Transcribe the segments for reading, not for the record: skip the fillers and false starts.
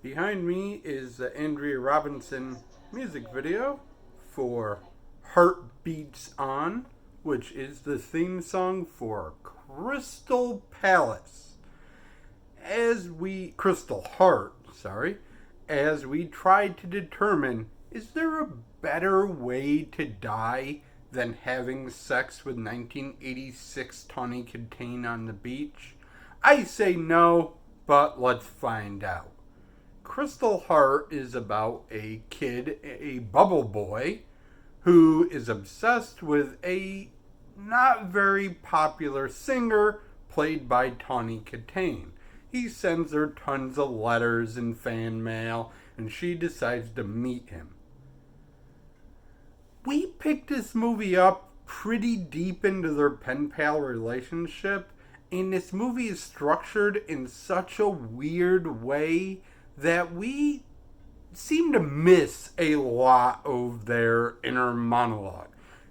Behind me is the Andrea Robinson music video for Heart Beats On, which is the theme song for Crystal Palace. Crystal Heart, as we tried to determine, is there a better way to die than having sex with 1986 Tawny Kitaen on the beach? I say no, but let's find out. Crystal Heart is about a kid, a bubble boy, who is obsessed with a not very popular singer played by Tawny Kitaen. He sends her tons of letters and fan mail, and she decides to meet him. We picked this movie up pretty deep into their pen pal relationship, and this movie is structured in such a weird way that we seem to miss a lot of their inner monologue.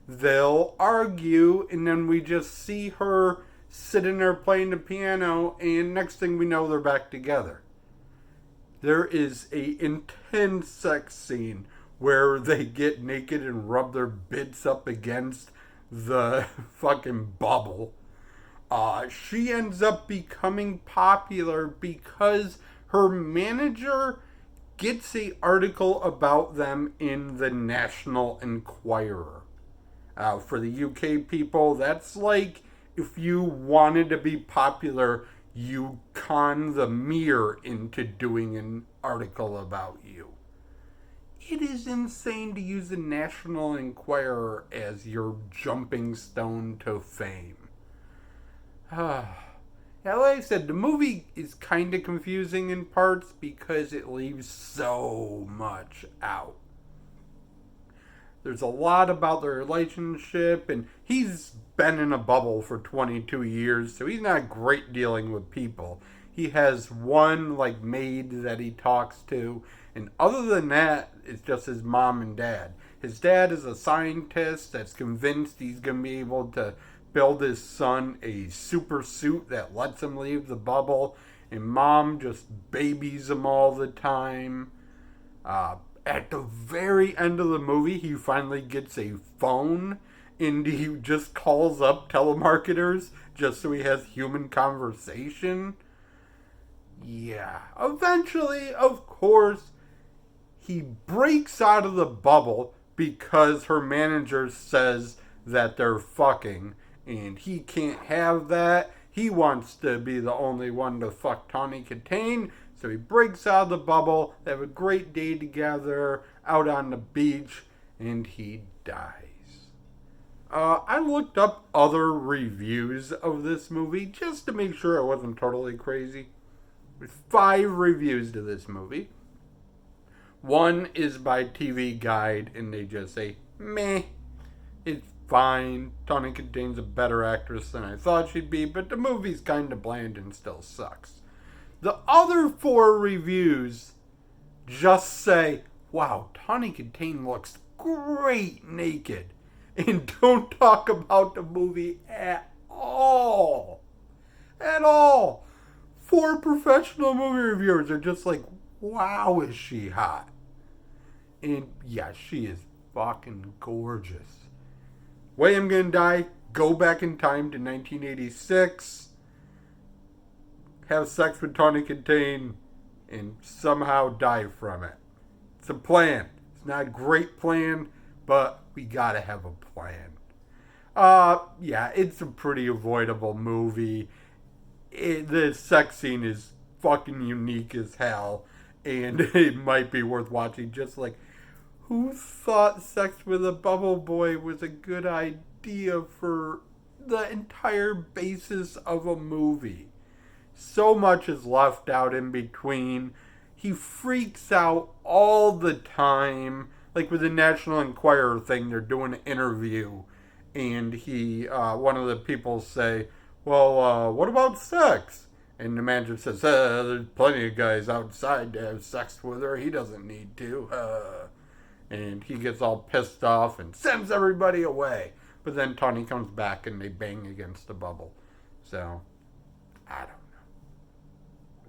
They'll argue, and then we just see her sitting there playing the piano, and next thing we know, they're back together. There is a intense sex scene where they get naked and rub their bits up against the fucking bubble. She ends up becoming popular because her manager gets an article about them in the National Enquirer. For the UK people, that's like if you wanted to be popular, you con the Mirror into doing an article about you. It is insane to use the National Enquirer as your jumping stone to fame. Yeah, like I said, the movie is kind of confusing in parts because it leaves so much out. There's a lot about their relationship, and he's been in a bubble for 22 years, so he's not great dealing with people. He has one, maid that he talks to, and other than that, it's just his mom and dad. His dad is a scientist that's convinced he's going to be able to build his son a super suit that lets him leave the bubble, and mom just babies him all the time. At the very end of the movie, he finally gets a phone, and he just calls up telemarketers just so he has human conversation. Yeah, eventually, of course, he breaks out of the bubble because her manager says that they're fucking, and he can't have that. He wants to be the only one to fuck Tawny Kitaen, so he breaks out of the bubble. They have a great day together out on the beach, and he dies. I looked up other reviews of this movie just to make sure I wasn't totally crazy. There's 5 reviews to this movie. One is by TV Guide, and they just say, meh, it's fine. Tawny Kitaen's a better actress than I thought she'd be, but the movie's kind of bland and still sucks. The other 4 reviews just say, wow, Tawny Kitaen looks great naked, and don't talk about the movie at all. At all. 4 professional movie reviewers are just like, wow, is she hot. And yeah, she is fucking gorgeous. Way I'm gonna die, go back in time to 1986, have sex with Tawny Kitaen, and somehow die from it. It's a plan. It's not a great plan, but we gotta have a plan. Yeah, it's a pretty avoidable movie. The sex scene is fucking unique as hell, and it might be worth watching. Just like, who thought sex with a bubble boy was a good idea for the entire basis of a movie? So much is left out in between. He freaks out all the time. Like with the National Enquirer thing, they're doing an interview, and one of the people say, well, what about sex? And the manager says, there's plenty of guys outside to have sex with her. He doesn't need to. And he gets all pissed off and sends everybody away. But then Tawny comes back and they bang against the bubble. So, I don't know.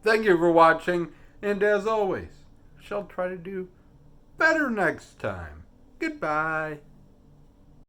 Thank you for watching. And as always, I shall try to do better next time. Goodbye.